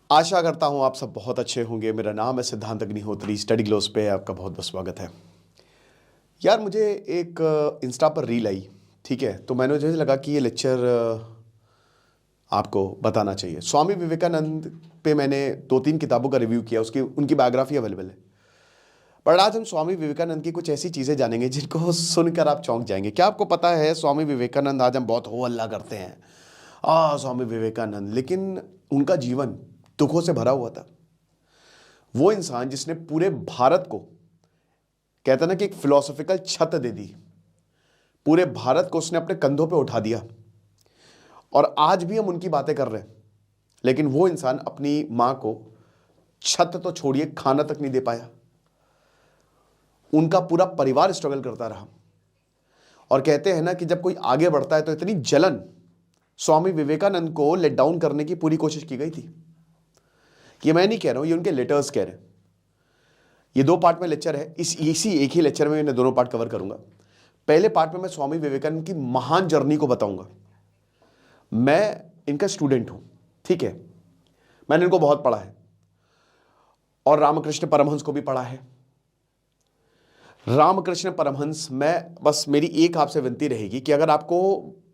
आशा करता हूँ आप सब बहुत अच्छे होंगे। मेरा नाम है सिद्धांत अग्निहोत्री। स्टडी ग्लोस पे आपका बहुत बहुत स्वागत है। यार मुझे एक इंस्टा पर रील आई, ठीक है, तो मैंने मुझे लगा कि ये लेक्चर आपको बताना चाहिए। स्वामी विवेकानंद पे मैंने 2-3 किताबों का रिव्यू किया, उसकी उनकी बायोग्राफी अवेलेबल है। पर आज हम स्वामी विवेकानंद की कुछ ऐसी चीज़ें जानेंगे जिनको सुनकर आप चौंक जाएंगे। क्या आपको पता है स्वामी विवेकानंद, आज हम बहुत हो हल्ला करते हैं स्वामी विवेकानंद, लेकिन उनका जीवन दुखों से भरा हुआ था। वो इंसान जिसने पूरे भारत को, कहता ना कि एक फिलोसॉफिकल छत दे दी, पूरे भारत को उसने अपने कंधों पे उठा दिया। और आज भी हम उनकी बातें कर रहे हैं, लेकिन वो इंसान अपनी मां को छत तो छोड़िए, खाना तक नहीं दे पाया। उनका पूरा परिवार स्ट्रगल करता रहा। और कहते हैं ना कि जब कोई आगे बढ़ता है तो इतनी जलन स्वामी विवेकानंद को लेट डाउन करने की पूरी कोशिश की गई थी। ये मैं नहीं कह रहा हूं, ये उनके लेटर्स कह रहे हैं। ये 2 पार्ट में लेक्चर है, इसी एक ही लेक्चर में मैं दोनों पार्ट कवर करूंगा। पहले पार्ट में मैं स्वामी विवेकानंद की महान जर्नी को बताऊंगा। मैं इनका स्टूडेंट हूं, ठीक है, मैंने इनको बहुत पढ़ा है और रामकृष्ण परमहंस को भी पढ़ा है। रामकृष्ण परमहंस, मैं बस मेरी एक आपसे विनती रहेगी कि अगर आपको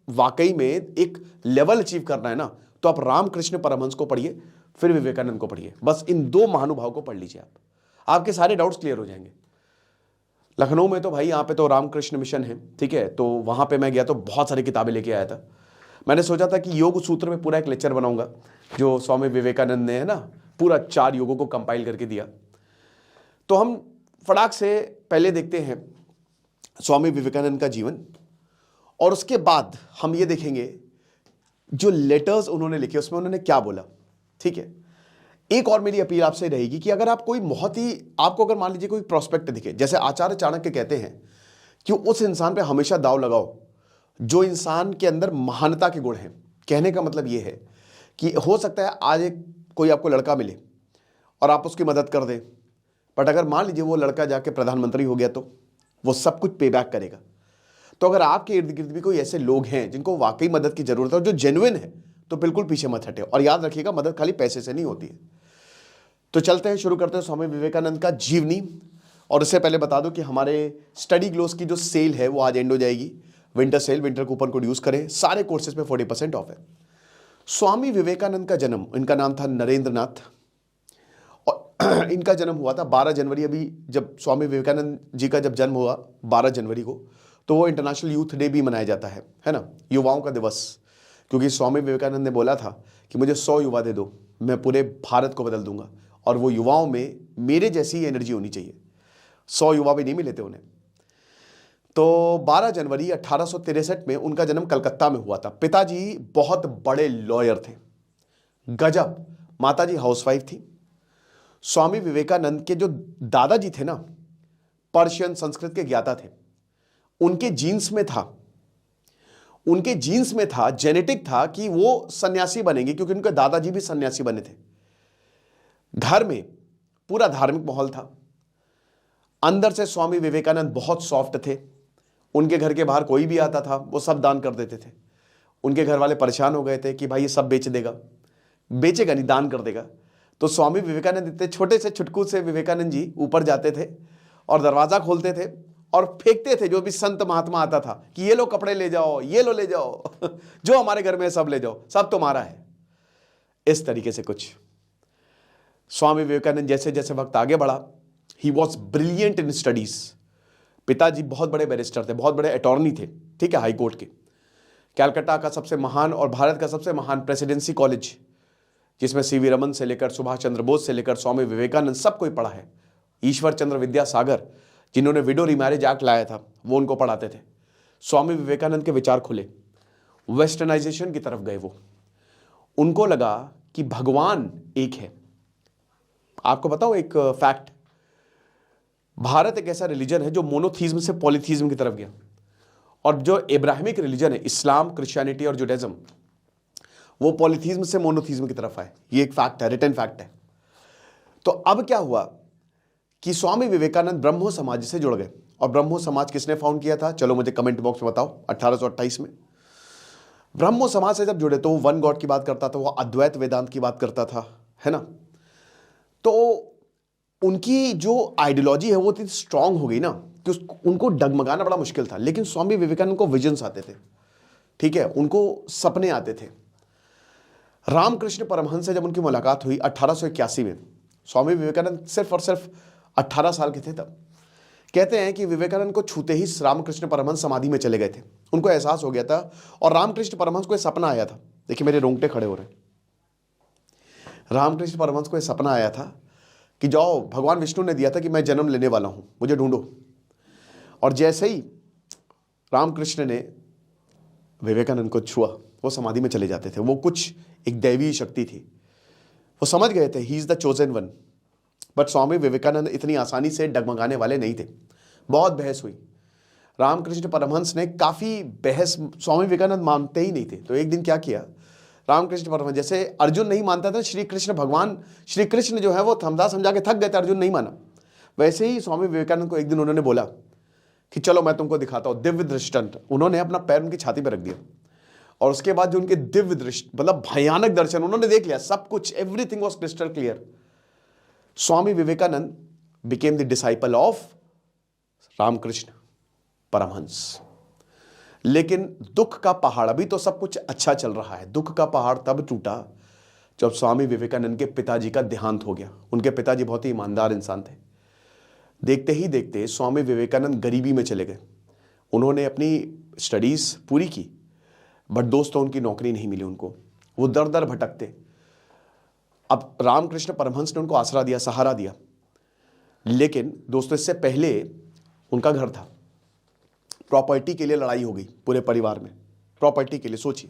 वाकई में एक लेवल अचीव करना है ना, तो आप रामकृष्ण परमहंस को पढ़िए, फिर विवेकानंद को पढ़िए। बस इन 2 महानुभाव को पढ़ लीजिए, आपके सारे डाउट्स क्लियर हो जाएंगे। लखनऊ में तो भाई यहाँ पे तो रामकृष्ण मिशन है, ठीक है, तो वहाँ पे मैं गया तो बहुत सारी किताबें लेके आया था। मैंने सोचा था कि योग सूत्र में पूरा एक लेक्चर बनाऊंगा, जो स्वामी विवेकानंद ने, है ना, पूरा 4 योगों को कंपाइल करके दिया। तो हम फटाक से पहले देखते हैं स्वामी विवेकानंद का जीवन, और उसके बाद हम ये देखेंगे जो लेटर्स उन्होंने लिखे उसमें उन्होंने क्या बोला, ठीक है। एक और मेरी अपील आपसे रहेगी कि अगर आप कोई बहुत ही, आपको अगर मान लीजिए कोई प्रोस्पेक्ट दिखे, जैसे आचार्य चाणक्य कहते हैं कि उस इंसान पे हमेशा दाव लगाओ जो इंसान के अंदर महानता के गुण हैं। कहने का मतलब ये है कि हो सकता है आज एक कोई आपको लड़का मिले और आप उसकी मदद कर दें, बट अगर मान लीजिए वो लड़का जाके प्रधानमंत्री हो गया तो वो सब कुछ पे बैक करेगा। तो अगर आपके इर्द गिर्द भी कोई ऐसे लोग हैं जिनको वाकई मदद की जरूरत है और जो जेन्युइन है, तो बिल्कुल पीछे मत हटे। और याद रखिएगा, मदद खाली पैसे से नहीं होती है। तो चलते हैं, शुरू करते हैं स्वामी विवेकानंद का जीवनी। और इससे पहले बता दूं कि हमारे स्टडी ग्लोस की जो सेल है वो आज एंड हो जाएगी, winter sale. Winter coupon code use करें, सारे कोर्सेज पे 40% ऑफ है। स्वामी विवेकानंद का जन्म, इनका नाम था नरेंद्र नाथ, और इनका जन्म हुआ था 12 जनवरी। अभी जब स्वामी विवेकानंद जी का जब जन्म हुआ 12 जनवरी को, तो वो इंटरनेशनल यूथ डे भी मनाया जाता है ना, युवाओं का दिवस। क्योंकि स्वामी विवेकानंद ने बोला था कि मुझे 100 युवा दे दो, मैं पूरे भारत को बदल दूंगा, और वो युवाओं में मेरे जैसी एनर्जी होनी चाहिए। 100 युवा भी नहीं मिले थे उन्हें। तो 12 जनवरी 1863 में उनका जन्म कलकत्ता में हुआ था। पिताजी बहुत बड़े लॉयर थे, गजब। माताजी हाउसवाइफ थी। स्वामी विवेकानंद के जो दादाजी थे ना, पर्शियन संस्कृत के ज्ञाता थे। उनके जीन्स में था, जेनेटिक था कि वो सन्यासी बनेंगे, क्योंकि उनके दादाजी भी सन्यासी बने थे। घर में पूरा धार्मिक माहौल था। अंदर से स्वामी विवेकानंद बहुत सॉफ्ट थे। उनके घर के बाहर कोई भी आता था वो सब दान कर देते थे। उनके घर वाले परेशान हो गए थे कि भाई ये सब बेचेगा नहीं, दान कर देगा। तो स्वामी विवेकानंद इतने छोटे से छुटकू से विवेकानंद जी ऊपर जाते थे और दरवाजा खोलते थे और फेंकते थे जो भी संत महात्मा आता था कि ये लो कपड़े ले जाओ, ये लो ले जाओ जो हमारे घर में है सब ले जाओ, सब तुम्हारा है। इस तरीके से कुछ। स्वामी विवेकानंद जैसे जैसे वक्त आगे बढ़ा, he was brilliant in studies. पिताजी बहुत बड़े बैरिस्टर थे, बहुत बड़े अटॉर्नी थे, ठीक है, हाई कोर्ट के। कैलकाटा का सबसे महान और भारत का सबसे महान प्रेसिडेंसी कॉलेज, जिसमें सीवी रमन से लेकर सुभाष चंद्र बोस से लेकर स्वामी विवेकानंद सब कोई पढ़ा है। ईश्वर चंद्र विद्यासागर, जिन्होंने विडो रिमैरिज एक्ट लाया था, वो उनको पढ़ाते थे। स्वामी विवेकानंद के विचार खुले, वेस्टर्नाइजेशन की तरफ गए वो। उनको लगा कि भगवान एक है। आपको बताओ एक फैक्ट, भारत एक ऐसा रिलीजन है जो मोनोथीज्म से पॉलीथीज्म की तरफ गया, और जो इब्राहिमिक रिलीजन है, इस्लाम, क्रिश्चियनिटी और जुडाइज्म, वो पॉलीथीज्म से मोनोथीज्म की तरफ आए। ये एक फैक्ट है, रिटन फैक्ट है। तो अब क्या हुआ कि स्वामी विवेकानंद ब्रह्मो समाज से जुड़ गए। और ब्रह्मो समाज किसने फाउंड किया था, चलो मुझे कमेंट बॉक्स में बताओ। 1828 में ब्रह्मो समाज से जब जुड़े तो वो वन गॉड की बात करता था, वो अद्वैत वेदांत की बात करता था, है ना। तो उनकी जो आइडियोलॉजी है वो इतनी स्ट्रांग हो गई ना कि उनको डगमगाना बड़ा मुश्किल था। लेकिन स्वामी विवेकानंद को विजन्स आते थे, ठीक है, उनको सपने आते थे। रामकृष्ण परमहंस से जब उनकी मुलाकात हुई 1881 में, स्वामी विवेकानंद सिर्फ और सिर्फ 18 साल के थे तब। कहते हैं कि विवेकानंद को छूते ही रामकृष्ण परमहंस समाधि में चले गए थे। उनको एहसास हो गया था और रामकृष्ण परमहंस को यह सपना आया था। देखिए मेरे रोंगटे खड़े हो रहे हैं। रामकृष्ण परमहंस को यह सपना आया था कि जाओ, भगवान विष्णु ने दिया था कि मैं जन्म लेने वाला हूं, मुझे ढूंढो। और जैसे ही रामकृष्ण ने विवेकानंद को छुआ, वो समाधि में चले जाते थे। वो कुछ एक दैवीय शक्ति थी, वो समझ गए थे he is the chosen one. But Swami Vivekananda इतनी आसानी से डगमगाने वाले नहीं थे। बहुत बहस हुई, रामकृष्ण परमहंस ने काफी बहस, स्वामी विवेकानंद मानते ही नहीं थे। तो एक दिन क्या किया रामकृष्ण परमहंस, जैसे अर्जुन नहीं मानता था श्री कृष्ण, भगवान श्री कृष्ण जो है वो समझा के थक गए थे, अर्जुन नहीं माना। वैसे ही स्वामी विवेकानंद को एक दिन उन्होंने बोला कि चलो मैं तुमको दिखाता हूं दिव्य दृष्टांत। उन्होंने अपना पैर उनकी छाती पर रख दिया और उसके बाद जो उनके दिव्य दृष्टि, मतलब भयानक दर्शन, उन्होंने देख लिया सब कुछ, everything was crystal clear. Swami Vivekananda became the disciple of Ramakrishna Paramahamsa. लेकिन दुख का पहाड़, अभी तो सब कुछ अच्छा चल रहा है, दुख का पहाड़ तब टूटा जब स्वामी विवेकानंद के पिताजी का देहांत हो गया। उनके पिताजी बहुत ही ईमानदार इंसान थे। देखते ही देखते स्वामी विवेकानंद गरीबी में चले गए। उन्होंने अपनी स्टडीज पूरी की, बट दोस्तों उनकी नौकरी नहीं मिली उनको, वो दर दर भटकते। अब रामकृष्ण परमहंस ने उनको आसरा दिया, सहारा दिया। लेकिन दोस्तों इससे पहले उनका घर था, प्रॉपर्टी के लिए लड़ाई हो गई पूरे परिवार में, प्रॉपर्टी के लिए। सोचिए,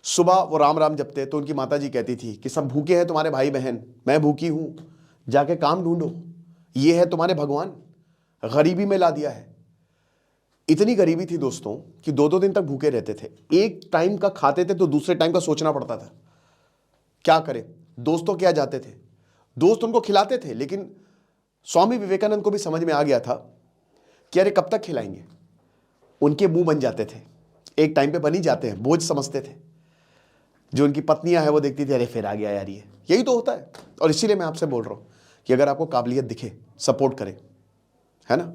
सुबह वो राम राम जपते तो उनकी माताजी कहती थी कि सब भूखे हैं तुम्हारे भाई बहन, मैं भूखी हूं, जाके काम ढूंढो, ये है तुम्हारे भगवान, गरीबी में ला दिया है। इतनी गरीबी थी दोस्तों कि 2-2 दिन तक भूखे रहते थे। एक टाइम का खाते थे तो दूसरे टाइम का सोचना पड़ता था क्या करें। दोस्तों क्या जाते थे, दोस्त उनको खिलाते थे, लेकिन स्वामी विवेकानंद को भी समझ में आ गया था कि अरे कब तक खिलाएंगे। उनके मुंह बन जाते थे, एक टाइम पे बन ही जाते हैं, बोझ समझते थे। जो उनकी पत्नियां हैं वो देखती थी अरे फिर आ गया यार, ये यही तो होता है। और इसीलिए मैं आपसे बोल रहा हूं कि अगर आपको काबिलियत दिखे, सपोर्ट करें, है ना।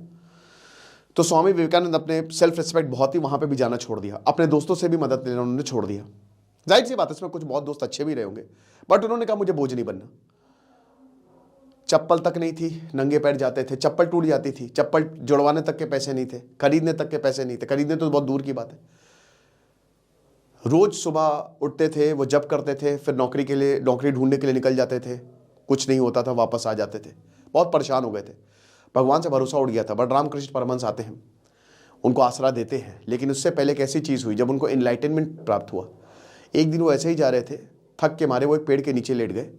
तो स्वामी विवेकानंद अपने सेल्फ रिस्पेक्ट बहुत ही वहां पे भी जाना छोड़ दिया, अपने दोस्तों से भी मदद लेना उन्होंने छोड़ दिया। जाहिर सी बात है, इसमें कुछ बहुत दोस्त अच्छे भी रहे होंगे, बट उन्होंने कहा मुझे बोझ नहीं बनना। चप्पल तक नहीं थी, नंगे पैर जाते थे, चप्पल टूट जाती थी, चप्पल जुड़वाने तक के पैसे नहीं थे, खरीदने तक के पैसे नहीं थे, खरीदने तो बहुत दूर की बात है। रोज सुबह उठते थे, वो जप करते थे, फिर नौकरी के लिए, नौकरी ढूंढने के लिए निकल जाते थे, कुछ नहीं होता था, वापस आ जाते थे, बहुत परेशान हो गए थे, भगवान से भरोसा उठ गया था। बट रामकृष्ण परमहंस आते हैं, उनको आसरा देते हैं। लेकिन उससे पहले एक ऐसी चीज़ हुई जब उनको इनलाइटनमेंट प्राप्त हुआ। एक दिन वो ऐसे ही जा रहे थे, थक के मारे वो एक पेड़ के नीचे लेट गए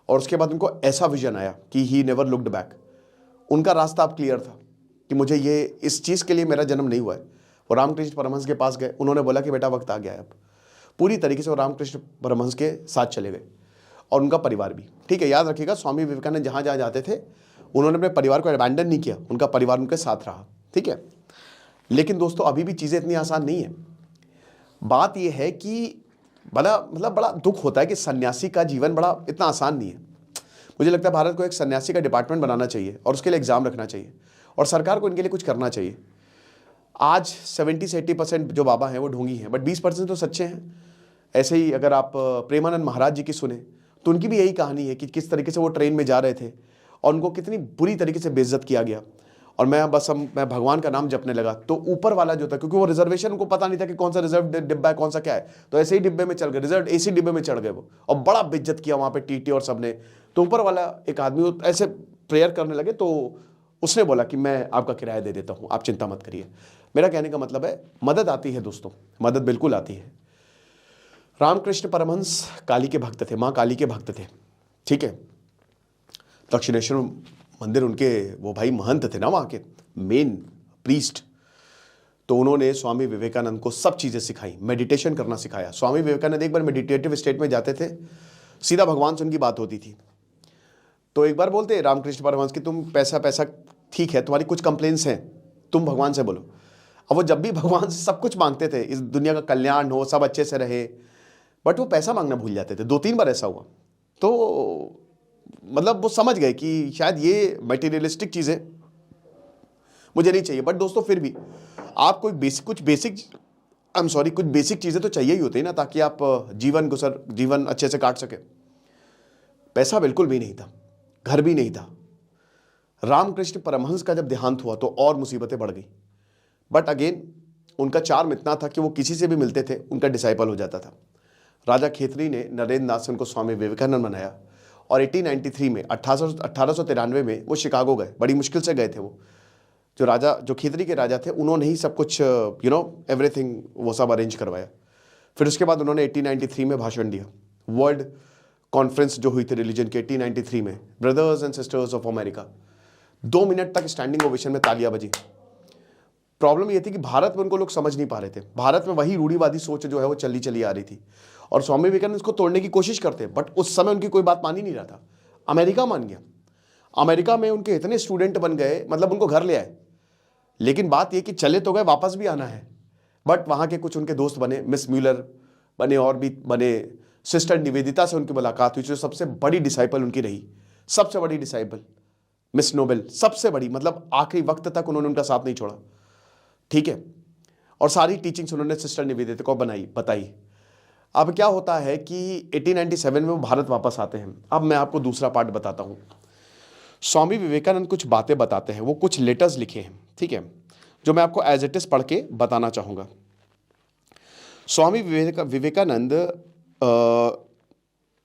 और उसके बाद उनको ऐसा विजन आया कि ही नेवर लुक्ड बैक। उनका रास्ता अब क्लियर था कि मुझे ये, इस चीज़ के लिए मेरा जन्म नहीं हुआ है। वो रामकृष्ण परमहंस के पास गए, उन्होंने बोला कि बेटा वक्त आ गया है अब। पूरी तरीके से वो रामकृष्ण परमहंस के साथ चले गए और उनका परिवार भी। ठीक है, याद रखिएगा, स्वामी विवेकानंद जहाँ जहाँ जाते थे उन्होंने अपने परिवार को अबैंडन नहीं किया, उनका परिवार उनके साथ रहा। ठीक है, लेकिन दोस्तों अभी भी चीज़ें इतनी आसान नहीं है। बात यह है कि बड़ा दुख होता है कि सन्यासी का जीवन बड़ा इतना आसान नहीं है। मुझे लगता है भारत को एक सन्यासी का डिपार्टमेंट बनाना चाहिए और उसके लिए एग्जाम रखना चाहिए और सरकार को इनके लिए कुछ करना चाहिए। आज 70 से 80% जो बाबा हैं वो ढोंगी हैं, बट 20% तो सच्चे हैं। ऐसे ही अगर आप प्रेमानंद महाराज जी की सुने तो उनकी भी यही कहानी है कि किस तरीके से वो ट्रेन में जा रहे थे और उनको कितनी बुरी तरीके से बेइज्जत किया गया। और मैं भगवान का नाम जपने लगा तो ऊपर वाला जो था, क्योंकि वो रिजर्वेशन उनको पता नहीं था कि कौन सा रिजर्व डिब्बा है, कौन सा क्या है, तो ऐसे ही डिब्बे में चल गए, रिजर्व एसी डिब्बे में चढ़ गए वो, और बड़ा बेइज्जत किया वहां पे टीटी और सबने। तो ऊपर वाला एक आदमी ऐसे प्रेयर करने लगे तो उसने बोला कि मैं आपका किराया दे देता हूं, आप चिंता मत करिए। मेरा कहने का मतलब है मदद आती है दोस्तों, मदद बिल्कुल आती है। रामकृष्ण परमहंस काली के भक्त थे, माँ काली के भक्त थे। ठीक है, दक्षिणेश्वर मंदिर उनके वो भाई महंत थे ना, वहाँ के मेन प्रीस्ट। तो उन्होंने स्वामी विवेकानंद को सब चीज़ें सिखाई, मेडिटेशन करना सिखाया। स्वामी विवेकानंद एक बार मेडिटेटिव स्टेट में जाते थे, सीधा भगवान से उनकी बात होती थी। तो एक बार बोलते रामकृष्ण परमहंस कि तुम पैसा ठीक है, तुम्हारी कुछ कंप्लेंट्स हैं, तुम भगवान से बोलो। अब वो जब भी भगवान से सब कुछ मांगते थे, इस दुनिया का कल्याण हो, सब अच्छे से रहे, बट वो पैसा मांगना भूल जाते थे। 2-3 बार ऐसा हुआ। तो मतलब वो समझ गए कि शायद ये मटेरियलिस्टिक चीज़ें मुझे नहीं चाहिए। बट दोस्तों फिर भी आप कोई कुछ बेसिक चीज़ें तो चाहिए ही होती है ना, ताकि आप जीवन अच्छे से काट सके। पैसा बिल्कुल भी नहीं था, घर भी नहीं था। रामकृष्ण परमहंस का जब देहांत हुआ तो और मुसीबतें बढ़ गई। बट अगेन उनका चार्म इतना था कि वो किसी से भी मिलते थे उनका डिसाइपल हो जाता था। राजा खेतरी ने नरेंद्र नाथ से उनको स्वामी विवेकानंद बनाया और 1893 में 1893 में वो शिकागो गए। बड़ी मुश्किल से गए थे वो। जो खेतरी के राजा थे उन्होंने ही सब कुछ एवरीथिंग वो सब अरेंज करवाया। फिर उसके बाद उन्होंने 1893 में भाषण दिया। वर्ल्ड कॉन्फ्रेंस जो हुई थी रिलीजन की 1893 में, brothers and sisters of America, 2 minute तक स्टैंडिंग ओवेशन में तालियां बजी। प्रॉब्लम ये थी कि भारत में उनको लोग समझ नहीं पा रहे थे। भारत में वही रूढ़िवादी सोच जो है वो चली आ रही थी और स्वामी विवेकानंद इसको तोड़ने की कोशिश करते, बट उस समय उनकी कोई बात मान ही नहीं रहा था। अमेरिका मान गया। अमेरिका में उनके इतने स्टूडेंट बन गए, मतलब उनको घर ले आए। लेकिन बात यह कि चले तो गए, वापस भी आना है। बट वहां के कुछ उनके दोस्त बने, मिस म्यूलर बने और भी बने। सिस्टर निवेदिता से उनकी मुलाकात हुई जो सबसे बड़ी डिसाइपल उनकी रही, सबसे बड़ी डिसाइपल, मिस नोबेल, सबसे बड़ी, मतलब आखिरी वक्त तक उन्होंने उनका साथ नहीं छोड़ा। ठीक है, और सारी टीचिंग्स उन्होंने सिस्टर निवेदिता को बताई। अब क्या होता है कि 1897 में वो भारत वापस आते हैं। अब मैं आपको दूसरा पार्ट बताता हूं। स्वामी विवेकानंद कुछ बातें बताते हैं, वो कुछ लेटर्स लिखे हैं, ठीक है, जो मैं आपको एज इट इज पढ़ के बताना चाहूंगा। स्वामी विवेकानंद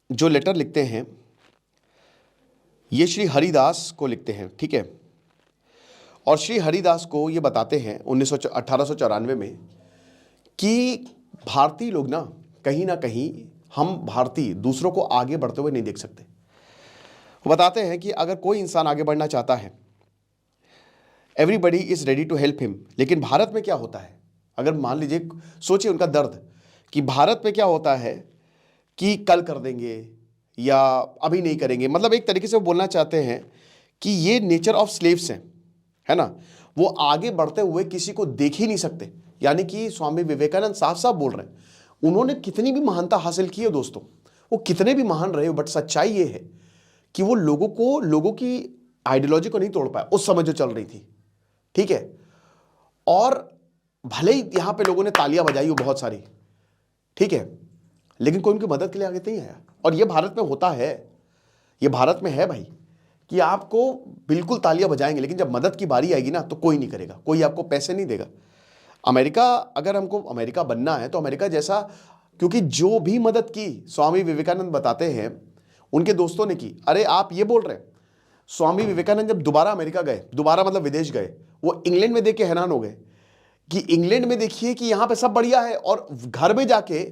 जो लेटर लिखते हैं ये श्री हरिदास को लिखते हैं, ठीक है। और श्री हरिदास को ये बताते हैं 1894 में कि भारतीय लोग ना कहीं हम भारतीय दूसरों को आगे बढ़ते हुए नहीं देख सकते। वो बताते हैं कि अगर कोई इंसान आगे बढ़ना चाहता है, everybody is ready to help him. लेकिन भारत में क्या होता है, अगर मान लीजिए, सोचिए उनका दर्द कि भारत में क्या होता है कि कल कर देंगे या अभी नहीं करेंगे। मतलब एक तरीके से वो बोलना चाहते हैं कि ये नेचर ऑफ स्लेव्स है ना, वो आगे बढ़ते हुए किसी को देख ही नहीं सकते। यानी कि स्वामी विवेकानंद साफ साफ बोल रहे हैं, उन्होंने कितनी भी महानता हासिल की है दोस्तों, वो कितने भी महान रहे हो, बट सच्चाई ये है कि वो लोगों की आइडियोलॉजी को नहीं तोड़ पाया उस समय जो चल रही थी, ठीक है। और भले ही यहां पे लोगों ने तालियां बजाई हो बहुत सारी, ठीक है, लेकिन कोई उनकी मदद के लिए आगे नहीं आया। और ये भारत में होता है, ये भारत में है भाई, कि आपको बिल्कुल तालियां बजाएंगे, लेकिन जब मदद की बारी आएगी ना तो कोई नहीं करेगा, कोई आपको पैसे नहीं देगा। अमेरिका, अगर हमको अमेरिका बनना है तो अमेरिका जैसा, क्योंकि जो भी मदद की स्वामी विवेकानंद बताते हैं उनके दोस्तों ने की। अरे आप ये बोल रहे हैं, स्वामी विवेकानंद जब दोबारा अमेरिका गए, दोबारा मतलब विदेश गए, वो इंग्लैंड में देख के हैरान हो गए कि इंग्लैंड में देखिए कि यहां पे सब बढ़िया है, और घर में जाके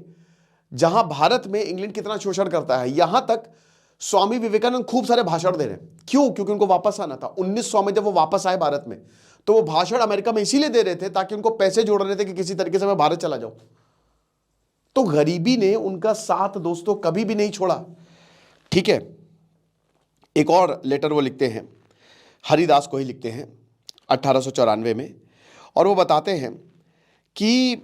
जहां भारत में इंग्लैंड कितना शोषण करता है, यहां तक स्वामी विवेकानंद खूब सारे भाषण दे रहे हैं। क्यों? क्योंकि उनको वापस आना था। 1900 में जब वो वापस आए भारत में, तो वो भाषण अमेरिका में इसीलिए दे रहे थे ताकि उनको पैसे जोड़ रहे थे कि किसी तरीके से मैं भारत चला जाऊं। तो गरीबी ने उनका साथ दोस्तों कभी भी नहीं छोड़ा, ठीक है। एक और लेटर वो लिखते हैं, हरिदास को ही लिखते हैं 1894 में, और वो बताते हैं कि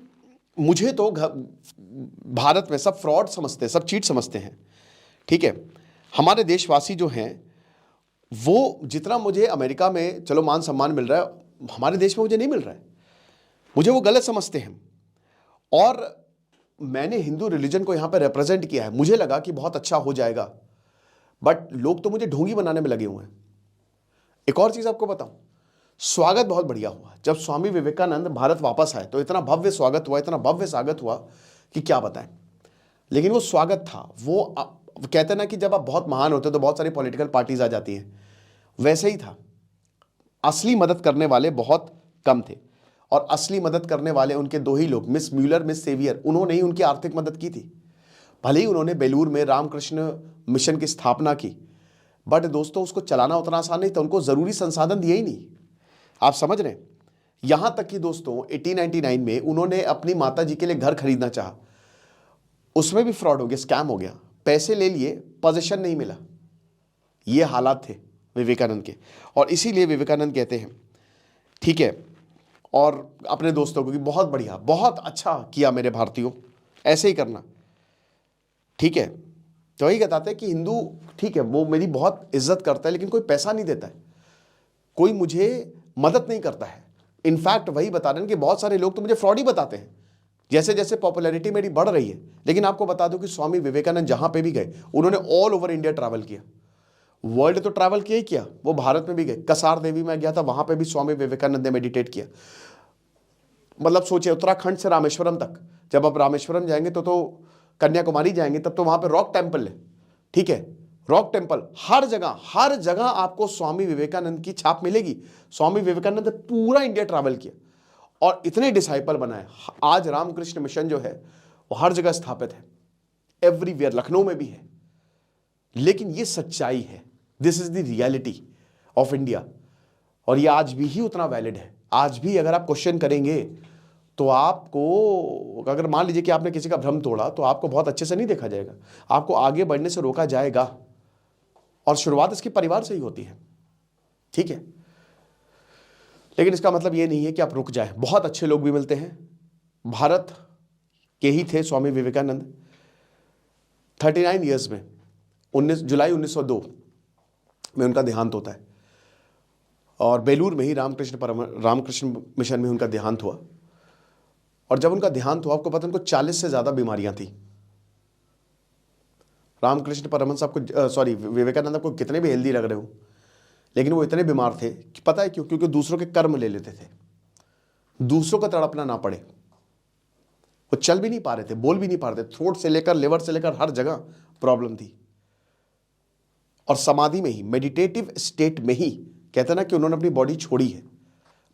मुझे तो भारत में सब फ्रॉड समझते हैं, सब चीट समझते हैं, ठीक है। हमारे देशवासी जो हैं वो, जितना मुझे अमेरिका में चलो मान सम्मान मिल रहा है, हमारे देश में मुझे नहीं मिल रहा है, मुझे वो गलत समझते हैं। और मैंने हिंदू रिलीजन को यहाँ पे रिप्रेजेंट किया है, मुझे लगा कि बहुत अच्छा हो जाएगा, बट लोग तो मुझे ढोंगी बनाने में लगे हुए हैं। एक और चीज आपको बताऊं, स्वागत बहुत बढ़िया हुआ जब स्वामी विवेकानंद भारत वापस आए, तो इतना भव्य स्वागत हुआ, इतना भव्य स्वागत हुआ कि क्या बताएं। लेकिन वो स्वागत था, वो कहते हैं ना कि जब आप बहुत महान होते हो तो बहुत सारी पॉलिटिकल पार्टीज आ जाती हैं, वैसे ही था। असली मदद करने वाले बहुत कम थे, और असली मदद करने वाले उनके दो ही लोग, मिस म्यूलर, मिस सेवियर, उन्होंने ही उनकी आर्थिक मदद की थी। भले ही उन्होंने बेलूर में रामकृष्ण मिशन की स्थापना की, बट दोस्तों उसको चलाना उतना आसान नहीं था, उनको जरूरी संसाधन दिए ही नहीं। आप समझ रहे हैं? यहां तक कि दोस्तों 1899 में उन्होंने अपनी माता जी के लिए घर खरीदना चाहा, उसमें भी फ्रॉड हो गया, स्कैम हो गया, पैसे ले लिए, पोजीशन नहीं मिला। ये हालात थे विवेकानंद के, और इसीलिए विवेकानंद कहते हैं, ठीक है, और अपने दोस्तों को कि बहुत बढ़िया, बहुत अच्छा किया मेरे भारतीयों, ऐसे ही करना, ठीक है। तो वही बताते हैं कि हिंदू ठीक है, वो मेरी बहुत इज्जत करता है, लेकिन कोई पैसा नहीं देता है, कोई मुझे मदद नहीं करता है। इनफैक्ट वही बता रहे हैं कि बहुत सारे लोग तो मुझे फ्रॉड ही बताते हैं, जैसे जैसे पॉपुलैरिटी मेरी बढ़ रही है। लेकिन आपको बता दूं कि स्वामी विवेकानंद जहां पे भी गए, उन्होंने ऑल ओवर इंडिया ट्रैवल किया, वर्ल्ड तो ट्रैवल किया ही किया, वो भारत में भी गए। कसार देवी में गया था, वहां पे भी स्वामी विवेकानंद ने मेडिटेट किया। मतलब सोचिए, उत्तराखंड से रामेश्वरम तक, जब आप रामेश्वरम जाएंगे तो कन्याकुमारी जाएंगे, तब तो वहां पे रॉक टेम्पल है, ठीक है, रॉक टेम्पल। हर जगह आपको स्वामी विवेकानंद की छाप मिलेगी। स्वामी विवेकानंद ने पूरा इंडिया ट्रैवल किया और इतने डिसाइपल बनाए। आज रामकृष्ण मिशन जो है वो हर जगह स्थापित है, एवरीवेयर, लखनऊ में भी है। लेकिन ये सच्चाई है, this is the reality of India, और ये आज भी ही उतना वैलिड है। आज भी अगर आप क्वेश्चन करेंगे तो आपको, अगर मान लीजिए कि आपने किसी का भ्रम तोड़ा, तो आपको बहुत अच्छे से नहीं देखा जाएगा, आपको आगे बढ़ने से रोका जाएगा। और शुरुआत इसके परिवार से ही होती है, ठीक है। लेकिन इसका मतलब ये नहीं है कि आप रुक जाए, बहुत अच्छे लोग भी मिलते हैं। भारत के ही थे स्वामी विवेकानंद। 39 ईयर्स में 19 जुलाई 1902 में उनका देहांत होता है, और बेलूर में ही रामकृष्ण मिशन में उनका देहांत हुआ। और जब उनका देहांत हुआ, आपको पता है उनको 40 से ज़्यादा बीमारियां थी। रामकृष्ण परमहंस आपको विवेकानंद आपको कितने भी हेल्दी लग रहे हो, लेकिन वो इतने बीमार थे कि पता है क्यों? क्योंकि दूसरों के कर्म ले लेते थे, दूसरों का तड़पना ना पड़े। वो चल भी नहीं पा रहे थे, बोल भी नहीं पा रहे थे, थ्रोट से लेकर लिवर से लेकर हर जगह प्रॉब्लम थी। और समाधि में ही, मेडिटेटिव स्टेट में ही, कहते ना कि उन्होंने अपनी बॉडी छोड़ी है,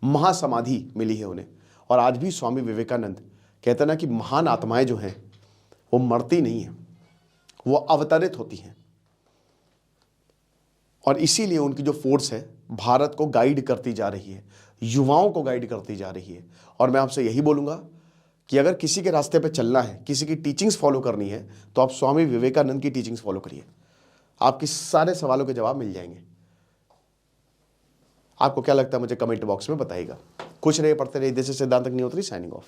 महासमाधि मिली है उन्हें। और आज भी स्वामी विवेकानंद कहते ना कि महान आत्माएं जो हैं वो मरती नहीं हैं, वो अवतरित होती हैं। और इसीलिए उनकी जो फोर्स है भारत को गाइड करती जा रही है, युवाओं को गाइड करती जा रही है। और मैं आपसे यही बोलूँगा कि अगर किसी के रास्ते पे चलना है, किसी की टीचिंग्स फॉलो करनी है, तो आप स्वामी विवेकानंद की टीचिंग्स फॉलो करिए, आपके सारे सवालों के जवाब मिल जाएंगे। आपको क्या लगता है मुझे कमेंट बॉक्स में बताइएगा। खुश रहिए, पढ़ते रहिए। दिस इज सिद्धांत अग्निहोत्री, साइनिंग ऑफ।